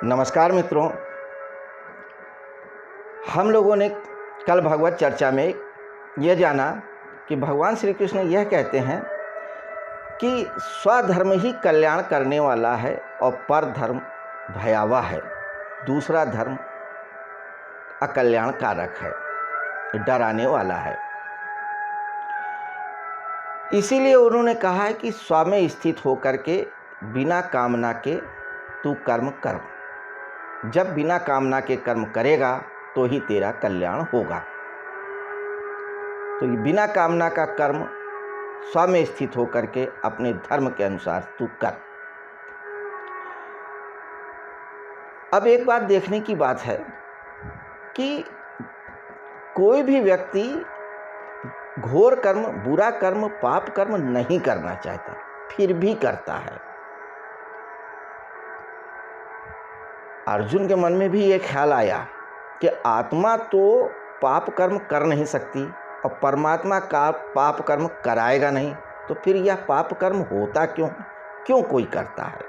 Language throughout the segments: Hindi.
नमस्कार मित्रों, हम लोगों ने कल भगवत चर्चा में यह जाना कि भगवान श्री कृष्ण यह कहते हैं कि स्वधर्म ही कल्याण करने वाला है और पर धर्म भयावह है, दूसरा धर्म अकल्याणकारक है, डराने वाला है। इसीलिए उन्होंने कहा है कि स्व में स्थित होकर के बिना कामना के तू कर्म कर। जब बिना कामना के कर्म करेगा तो ही तेरा कल्याण होगा। तो ये बिना कामना का कर्म स्व में स्थित होकर के अपने धर्म के अनुसार तू कर। अब एक बात देखने की बात है कि कोई भी व्यक्ति घोर कर्म, बुरा कर्म, पाप कर्म नहीं करना चाहता, फिर भी करता है। अर्जुन के मन में भी एक ख्याल आया कि आत्मा तो पाप कर्म कर नहीं सकती और परमात्मा का पाप कर्म कराएगा नहीं, तो फिर यह पाप कर्म होता क्यों कोई करता है?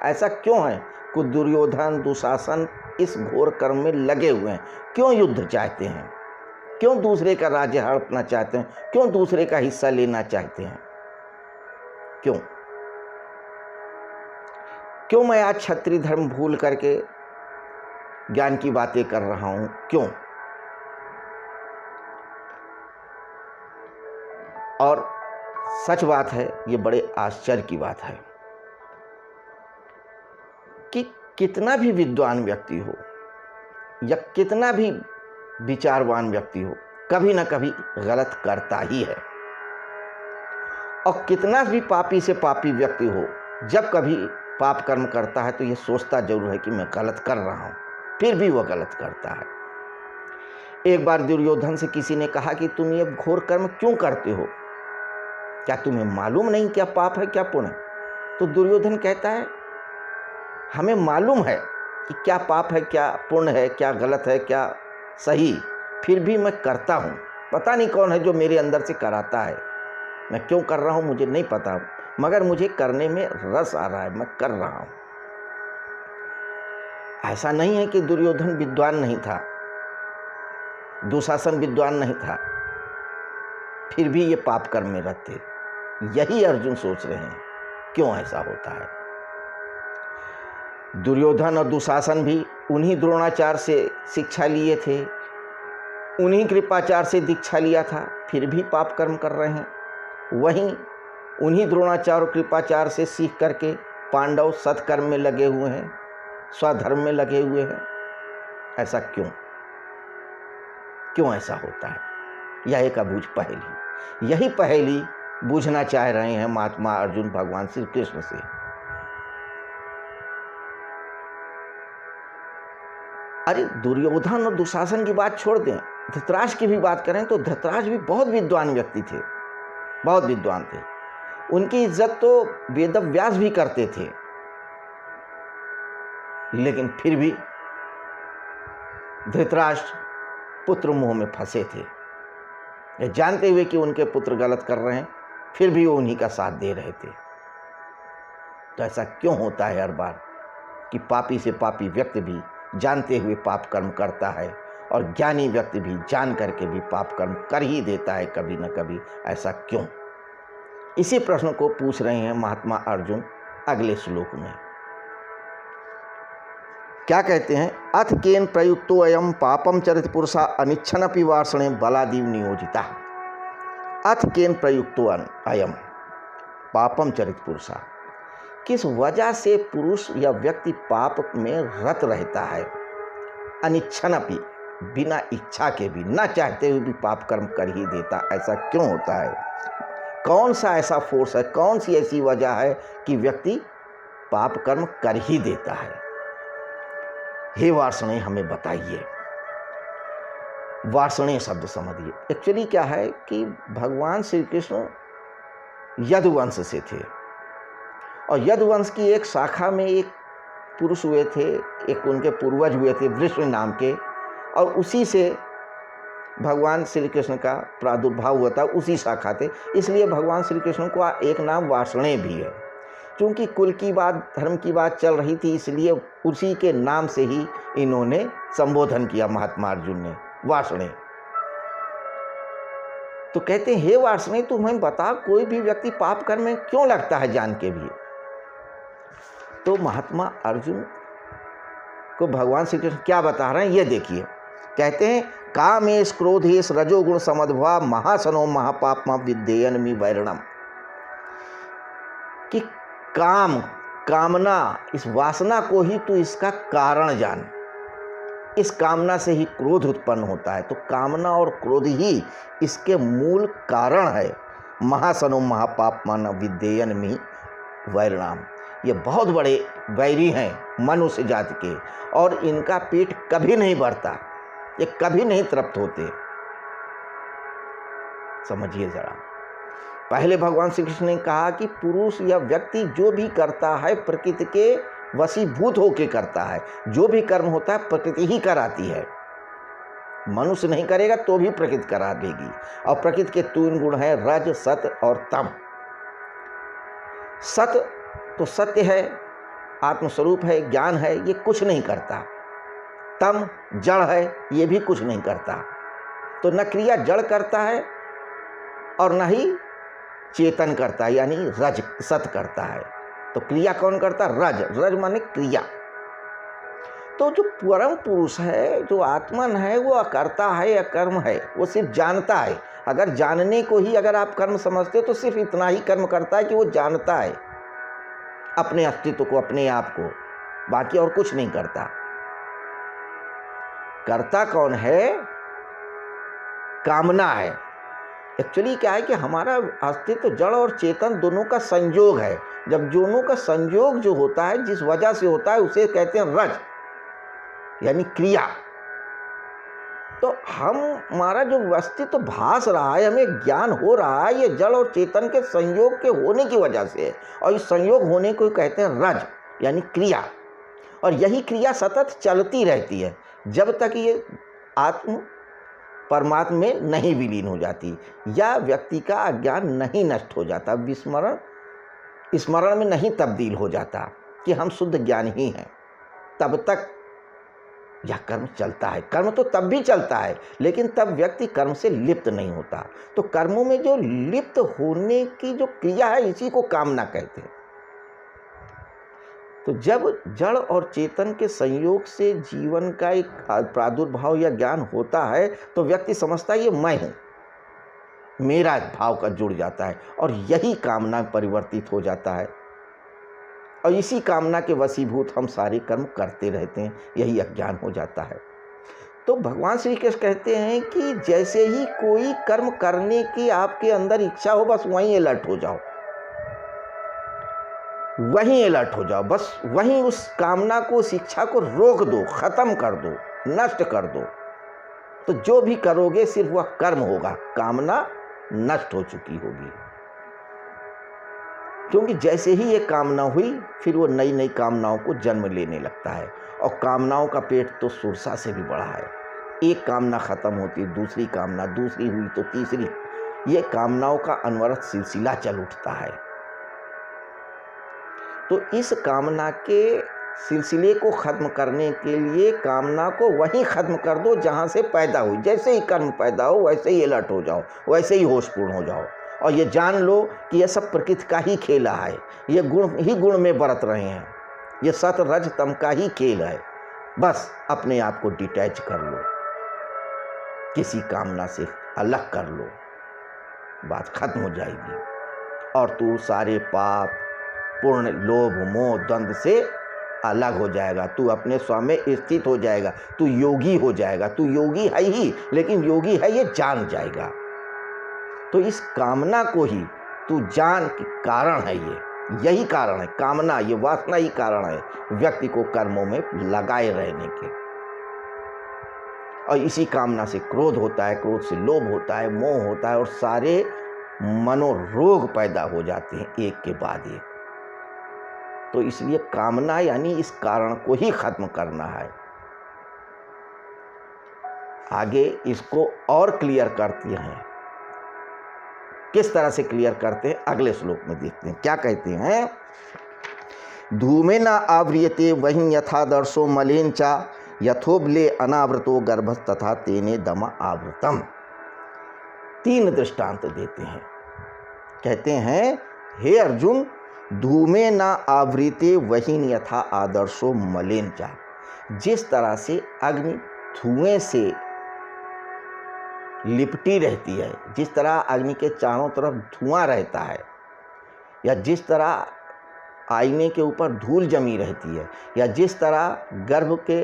ऐसा क्यों है कि दुर्योधन, दुशासन इस घोर कर्म में लगे हुए हैं? क्यों युद्ध चाहते हैं? क्यों दूसरे का राज्य हड़पना चाहते हैं? क्यों दूसरे का हिस्सा लेना चाहते हैं? क्यों मैं आज क्षत्रिय धर्म भूल करके ज्ञान की बातें कर रहा हूं? क्यों? और सच बात है, ये बड़े आश्चर्य की बात है कि कितना भी विद्वान व्यक्ति हो या कितना भी विचारवान व्यक्ति हो, कभी ना कभी गलत करता ही है। और कितना भी पापी से पापी व्यक्ति हो, जब कभी पाप कर्म करता है तो ये सोचता जरूर है कि मैं गलत कर रहा हूं, फिर भी वह गलत करता है। एक बार दुर्योधन से किसी ने कहा कि तुम ये घोर कर्म क्यों करते हो? क्या तुम्हें मालूम नहीं क्या पाप है क्या पुण्य? तो दुर्योधन कहता है, हमें मालूम है कि क्या पाप है, क्या पुण्य है, क्या गलत है, क्या सही, फिर भी मैं करता हूं। पता नहीं कौन है जो मेरे अंदर से कराता है, मैं क्यों कर रहा हूं मुझे नहीं पता, मगर मुझे करने में रस आ रहा है, मैं कर रहा हूं। ऐसा नहीं है कि दुर्योधन विद्वान नहीं था, दुशासन विद्वान नहीं था, फिर भी ये पाप कर्म में रहते। यही अर्जुन सोच रहे हैं, क्यों ऐसा होता है? दुर्योधन और दुशासन भी उन्हीं द्रोणाचार्य से शिक्षा लिए थे, उन्हीं कृपाचार्य से दीक्षा लिया था, फिर भी पाप कर्म कर रहे हैं। वहीं उन्हीं द्रोणाचार्य और कृपाचार्य से सीख करके पांडव सत्कर्म में लगे हुए हैं, स्वधर्म में लगे हुए हैं। ऐसा क्यों ऐसा होता है? यह एक अबूझ पहेली। यही पहेली बूझना चाह रहे हैं महात्मा अर्जुन भगवान श्री कृष्ण से। अरे दुर्योधन और दुशासन की बात छोड़ दें, धृतराष्ट्र की भी बात करें तो धृतराष्ट्र भी बहुत विद्वान व्यक्ति थे, बहुत विद्वान थे। उनकी इज्जत तो वेदव्यास भी करते थे, लेकिन फिर भी धृतराष्ट्र पुत्र मोह में फंसे थे। ये जानते हुए कि उनके पुत्र गलत कर रहे हैं, फिर भी वो उन्हीं का साथ दे रहे थे। तो ऐसा क्यों होता है हर बार कि पापी से पापी व्यक्ति भी जानते हुए पाप कर्म करता है और ज्ञानी व्यक्ति भी जान करके भी पाप कर्म कर ही देता है कभी न कभी? ऐसा क्यों? इसी प्रश्न को पूछ रहे हैं महात्मा अर्जुन अगले श्लोक में। क्या कहते हैं? अथ केन प्रयुक्तो अयम पापम चरित पुरुषा अनिच्छनपि वार्षणे बलादीव नियोजिता। अथ केन प्रयुक्तो अयम पापम चरित पुरुषा, किस वजह से पुरुष या व्यक्ति पाप में रत रहता है? अनिच्छनपि, बिना इच्छा के भी, ना चाहते हुए भी पाप कर्म कर ही देता। ऐसा क्यों होता है? कौन सा ऐसा फोर्स है, कौन सी ऐसी वजह है कि व्यक्ति पाप कर्म कर ही देता है? हे वार्ष्णेय, हमें बताइए। वार्ष्णेय शब्द समझिए। एक्चुअली क्या है कि भगवान श्री कृष्ण यदुवंश से थे और यदुवंश की एक शाखा में एक पुरुष हुए थे, एक उनके पूर्वज हुए थे वृष्ण नाम के, और उसी से भगवान श्री कृष्ण का प्रादुर्भाव हुआ था, उसी शाखा थे। इसलिए भगवान श्री कृष्ण को एक नाम वार्ष्णेय भी है। चूँकि कुल की बात, धर्म की बात चल रही थी, इसलिए उसी के नाम से ही इन्होंने संबोधन किया महात्मा अर्जुन ने, वार्ष्णेय। तो कहते हैं, हे वार्ष्णेय, तुम्हें बता, कोई भी व्यक्ति पाप कर्म में क्यों लगता है जान के भी? तो महात्मा अर्जुन को भगवान श्री कृष्ण क्या बता रहे हैं ये देखिए। कहते हैं, कामेश क्रोधेश रजोगुण समद्भवा महासनो महापापमा विद्येयनमि वैरणम। कि कामना, इस वासना को ही तू इसका कारण जान। इस कामना से ही क्रोध उत्पन्न होता है, तो कामना और क्रोध ही इसके मूल कारण है। महासनो महापापमा विद्येयनमि वैरणम। ये बहुत बड़े वैरी हैं मनुष्य जाति के, और इनका पेट कभी नहीं भरता, ये कभी नहीं तृप्त होते। समझिए जरा। पहले भगवान श्री कृष्ण ने कहा कि पुरुष या व्यक्ति जो भी करता है प्रकृति के वशीभूत होकर करता है। जो भी कर्म होता है प्रकृति ही कराती है। मनुष्य नहीं करेगा तो भी प्रकृति करा देगी। और प्रकृति के 3 गुण हैं, रज, सत और तम। सत तो सत्य है, आत्मस्वरूप है, ज्ञान है, ये कुछ नहीं करता। तम जड़ है, ये भी कुछ नहीं करता। तो न क्रिया जड़ करता है और न ही चेतन करता है, यानी रज, सत करता है। तो क्रिया कौन करता? रज। रज माने क्रिया। तो जो परम पुरुष है, जो आत्मन है, वो अकर्ता है, अकर्म है, वो सिर्फ जानता है। अगर जानने को ही अगर आप कर्म समझते हो तो सिर्फ इतना ही कर्म करता है कि वो जानता है अपने अस्तित्व को, अपने आप को, बाकी और कुछ नहीं करता। करता कौन है? कामना है। एक्चुअली क्या है कि हमारा अस्तित्व जड़ और चेतन दोनों का संयोग है। जब दोनों का संयोग जो होता है, जिस वजह से होता है, उसे कहते हैं रज, यानी क्रिया। तो हमारा जो अस्तित्व भास रहा है, हमें ज्ञान हो रहा है, ये जड़ और चेतन के संयोग के होने की वजह से है। और इस संयोग होने को कहते हैं रज, यानी क्रिया। और यही क्रिया सतत चलती रहती है जब तक ये आत्म परमात्मा में नहीं विलीन हो जाती, या व्यक्ति का अज्ञान नहीं नष्ट हो जाता, स्मरण में नहीं तब्दील हो जाता कि हम शुद्ध ज्ञान ही हैं। तब तक यह कर्म चलता है। कर्म तो तब भी चलता है, लेकिन तब व्यक्ति कर्म से लिप्त नहीं होता। तो कर्मों में जो लिप्त होने की जो क्रिया है, इसी को कामना कहते हैं। तो जब जड़ और चेतन के संयोग से जीवन का एक प्रादुर्भाव या ज्ञान होता है, तो व्यक्ति समझता है ये मैं हूँ, मेरा भाव का जुड़ जाता है, और यही कामना परिवर्तित हो जाता है। और इसी कामना के वशीभूत हम सारे कर्म करते रहते हैं, यही अज्ञान हो जाता है। तो भगवान श्री कृष्ण कहते हैं कि जैसे ही कोई कर्म करने की आपके अंदर इच्छा हो, बस वहीं अलर्ट हो जाओ, वहीं अलर्ट हो जाओ, बस वहीं उस कामना को, उस इच्छा को रोक दो, खत्म कर दो, नष्ट कर दो। तो जो भी करोगे सिर्फ वह कर्म होगा, कामना नष्ट हो चुकी होगी। क्योंकि जैसे ही ये कामना हुई, फिर वो नई नई कामनाओं को जन्म लेने लगता है। और कामनाओं का पेट तो सुरसा से भी बड़ा है। एक कामना खत्म होती है, दूसरी कामना, दूसरी हुई तो तीसरी। ये कामनाओं का अनवरत सिलसिला चल उठता है। तो इस कामना के सिलसिले को ख़त्म करने के लिए कामना को वहीं ख़त्म कर दो जहाँ से पैदा हुई। जैसे ही कर्म पैदा हो, वैसे ही अलर्ट हो जाओ, वैसे ही होशपूर्ण हो जाओ। और ये जान लो कि यह सब प्रकृति का ही खेला है। ये गुण ही गुण में बरत रहे हैं। ये सत रज तम का ही खेल है। बस अपने आप को डिटैच कर लो, किसी कामना से अलग कर लो, बात खत्म हो जाएगी। और तू सारे पाप, पूर्ण लोभ, मोह, द्वंद्व से अलग हो जाएगा। तू अपने स्वामी स्थित हो जाएगा, तू योगी हो जाएगा। तू योगी है ही, लेकिन योगी है ये जान जाएगा। तो इस कामना को ही तू जान कि कारण है, यही कारण है कामना, ये वासना ही कारण है व्यक्ति को कर्मों में लगाए रहने के। और इसी कामना से क्रोध होता है, क्रोध से लोभ होता है, मोह होता है, और सारे मनोरोग पैदा हो जाते हैं एक के बाद एक। तो इसलिए कामना यानी इस कारण को ही खत्म करना है। आगे इसको और क्लियर करते हैं। किस तरह से क्लियर करते हैं अगले श्लोक में देखते हैं। क्या कहते हैं? धूमे न आव्रियते वहीं यथादर्शो मलेन चा यथोबले अनावृतो गर्भस तथा तेने दम आवृतम। 3 दृष्टांत देते हैं। कहते हैं, हे अर्जुन, धूमे न आवृते वहीं यथा आदर्शो मलेन चा। जिस तरह से अग्नि धुएं से लिपटी रहती है, जिस तरह अग्नि के चारों तरफ धुआं रहता है, या जिस तरह आईने के ऊपर धूल जमी रहती है, या जिस तरह गर्भ के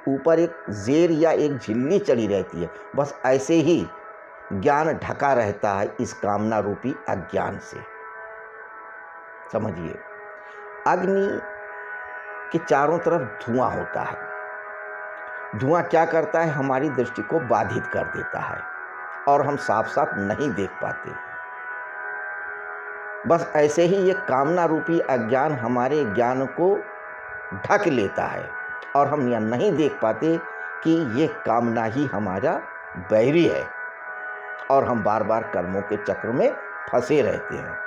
ऊपर एक जेर या एक झिल्ली चढ़ी रहती है, बस ऐसे ही ज्ञान ढका रहता है इस कामना रूपी अज्ञान से। समझिए, अग्नि के चारों तरफ धुआं होता है। धुआं क्या करता है? हमारी दृष्टि को बाधित कर देता है और हम साफ साफ नहीं देख पाते। बस ऐसे ही ये कामना रूपी अज्ञान हमारे ज्ञान को ढक लेता है और हम यह नहीं देख पाते कि ये कामना ही हमारा बैरी है और हम बार बार कर्मों के चक्र में फंसे रहते हैं।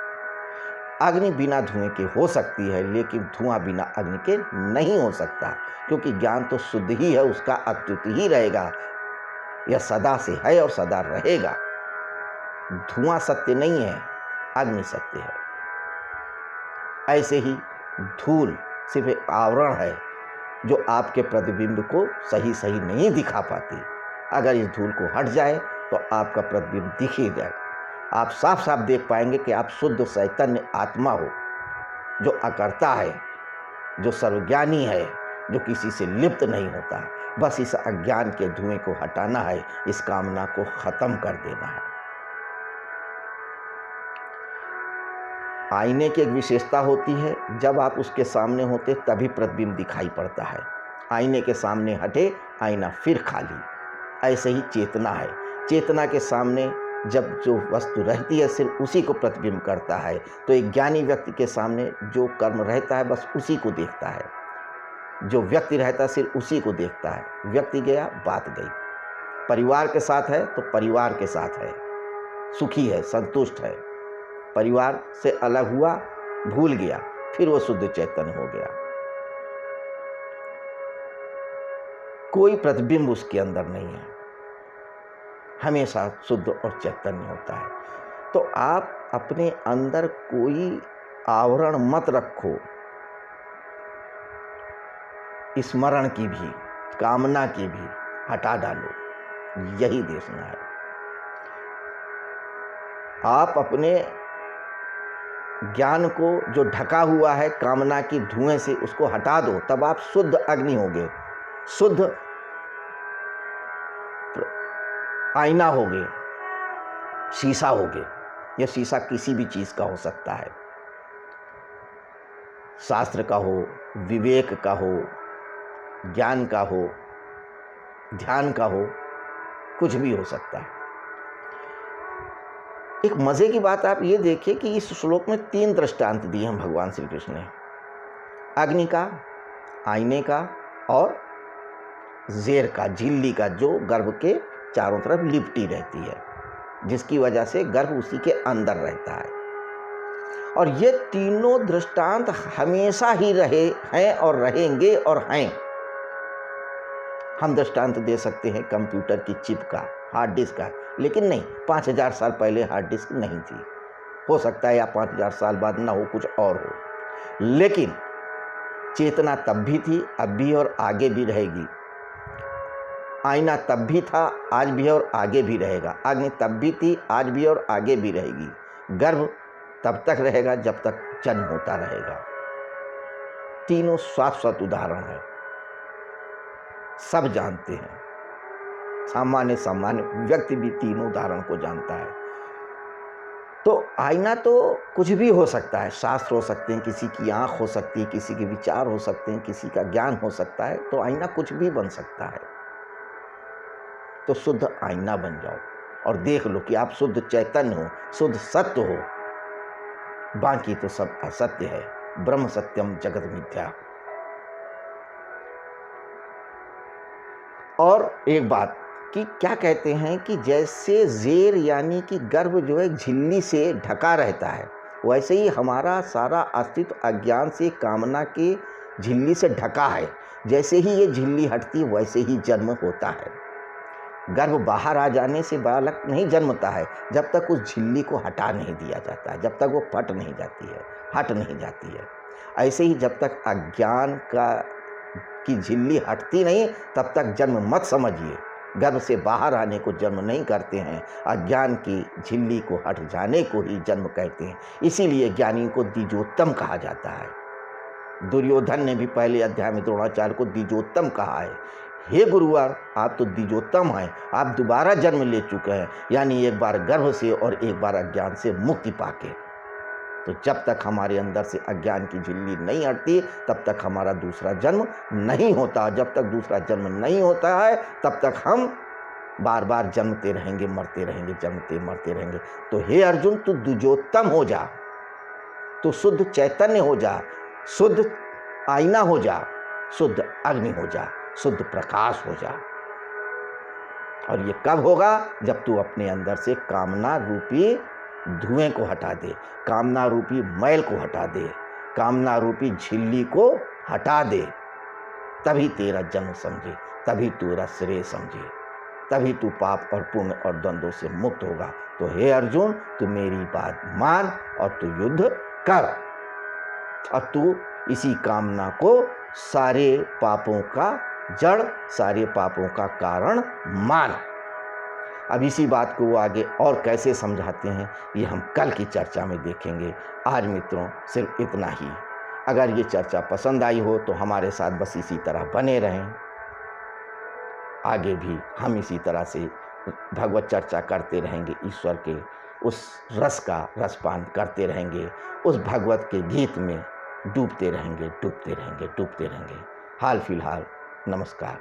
अग्नि बिना धुएं के हो सकती है, लेकिन धुआं बिना अग्नि के नहीं हो सकता, क्योंकि ज्ञान तो शुद्ध ही है, उसका अच्युत ही रहेगा। यह सदा से है और सदा रहेगा। धुआं सत्य नहीं है, अग्नि सत्य है। ऐसे ही धूल सिर्फ एक आवरण है जो आपके प्रतिबिंब को सही सही नहीं दिखा पाती। अगर इस धूल को हट जाए तो आपका प्रतिबिंब दिख ही जाए। आप साफ साफ देख पाएंगे कि आप शुद्ध चैतन्य आत्मा हो, जो अकर्ता है, जो सर्वज्ञानी है, जो किसी से लिप्त नहीं होता। बस इस अज्ञान के धुएं को हटाना है, इस कामना को खत्म कर देना है। आईने की एक विशेषता होती है, जब आप उसके सामने होते तभी प्रतिबिंब दिखाई पड़ता है। आईने के सामने हटे, आईना फिर खाली। ऐसे ही चेतना है। चेतना के सामने जब जो वस्तु रहती है सिर्फ उसी को प्रतिबिंब करता है। तो एक ज्ञानी व्यक्ति के सामने जो कर्म रहता है बस उसी को देखता है। जो व्यक्ति रहता है सिर्फ उसी को देखता है। व्यक्ति गया, बात गई। परिवार के साथ है तो परिवार के साथ है, सुखी है, संतुष्ट है। परिवार से अलग हुआ, भूल गया, फिर वो शुद्ध चैतन्य हो गया। कोई प्रतिबिंब उसके अंदर नहीं है, हमेशा शुद्ध और चैतन्य होता है। तो आप अपने अंदर कोई आवरण मत रखो, स्मरण की भी, कामना की भी हटा डालो। यही देखना है। आप अपने ज्ञान को जो ढका हुआ है कामना की धुएं से, उसको हटा दो, तब आप शुद्ध अग्नि होगे, शुद्ध आईना होगे, शीशा होगे। यह शीशा किसी भी चीज़ का हो सकता है, शास्त्र का हो, विवेक का हो, ज्ञान का हो, ध्यान का हो, कुछ भी हो सकता है। एक मज़े की बात आप ये देखिए कि इस श्लोक में 3 दृष्टांत दिए हैं भगवान श्री कृष्ण ने, अग्नि का, आईने का और ज़ेर का, झिल्ली का, जो गर्भ के चारों तरफ लिपटी रहती है, जिसकी वजह से गर्भ उसी के अंदर रहता है। और ये तीनों दृष्टांत हमेशा ही रहे हैं और रहेंगे और हैं। हम दृष्टांत दे सकते हैं कंप्यूटर की चिप का, हार्ड डिस्क का, लेकिन नहीं, 5000 साल पहले हार्ड डिस्क नहीं थी। हो सकता है या 5000 साल बाद ना हो, कुछ और हो, लेकिन चेतना तब भी थी, अब भी और आगे भी रहेगी। आईना तब भी था, आज भी और आगे भी रहेगा। अग्नि तब भी थी, आज भी और आगे भी रहेगी। गर्भ तब तक रहेगा जब तक जन्म होता रहेगा। तीनों शाश्वत उदाहरण है, सब जानते हैं। सामान्य व्यक्ति भी तीनों उदाहरण को जानता है। तो आईना तो कुछ भी हो सकता है, शास्त्र हो सकते हैं, किसी की आँख हो सकती है, किसी के विचार हो सकते हैं, किसी का ज्ञान हो सकता है। तो आईना कुछ भी बन सकता है। तो शुद्ध आईना बन जाओ और देख लो कि आप शुद्ध चैतन्य हो, शुद्ध सत्य हो। बाकी तो सब असत्य है। ब्रह्म सत्यम जगत मिथ्या। और एक बात कि क्या कहते हैं कि जैसे ज़ेर यानी कि गर्भ जो है झिल्ली से ढका रहता है, वैसे ही हमारा सारा अस्तित्व अज्ञान से, कामना के झिल्ली से ढका है। जैसे ही ये झिल्ली हटती वैसे ही जन्म होता है। गर्भ बाहर आ जाने से बालक नहीं जन्मता है जब तक उस झिल्ली को हटा नहीं दिया जाता है, जब तक वो फट नहीं जाती है, हट नहीं जाती है। ऐसे ही जब तक अज्ञान की झिल्ली हटती नहीं तब तक जन्म मत समझिए। गर्भ से बाहर आने को जन्म नहीं करते हैं, अज्ञान की झिल्ली को हट जाने को ही जन्म कहते हैं। इसीलिए ज्ञानी को द्विजोत्तम कहा जाता है। दुर्योधन ने भी पहले अध्याय में द्रोणाचार्य को द्विजोत्तम कहा है। हे गुरुवर, आप तो द्विजोत्तम हैं, आप दोबारा जन्म ले चुके हैं, यानी एक बार गर्भ से और एक बार अज्ञान से मुक्ति पाके। तो जब तक हमारे अंदर से अज्ञान की झिल्ली नहीं हटती तब तक हमारा दूसरा जन्म नहीं होता। जब तक दूसरा जन्म नहीं होता है तब तक हम बार बार जन्मते रहेंगे, मरते रहेंगे, जन्मते मरते रहेंगे। तो हे अर्जुन, तू द्विजोत्तम हो जा, तू शुद्ध चैतन्य हो जा, शुद्ध आईना हो जा, शुद्ध अग्नि हो जा, शुद्ध प्रकाश हो जा। और ये कब होगा? जब तू अपने अंदर से कामना रूपी धुएं को हटा दे, कामना रूपी मैल को हटा दे, कामना रूपी झिल्ली को हटा दे। तभी तेरा जन्म समझे, तभी तेरा श्रेय समझे, तभी तू पाप और पुण्य और द्वंद्वों से मुक्त होगा। तो हे अर्जुन, तू मेरी बात मान और तू युद्ध कर, और तू इसी कामना को सारे पापों का जड़, सारे पापों का कारण मान। अब इसी बात को वो आगे और कैसे समझाते हैं ये हम कल की चर्चा में देखेंगे। आज मित्रों सिर्फ इतना ही। अगर ये चर्चा पसंद आई हो तो हमारे साथ बस इसी तरह बने रहें। आगे भी हम इसी तरह से भगवत चर्चा करते रहेंगे, ईश्वर के उस रस का रसपान करते रहेंगे, उस भगवत के गीत में डूबते रहेंगे, डूबते रहेंगे, डूबते रहेंगे। हाल फिलहाल नमस्कार।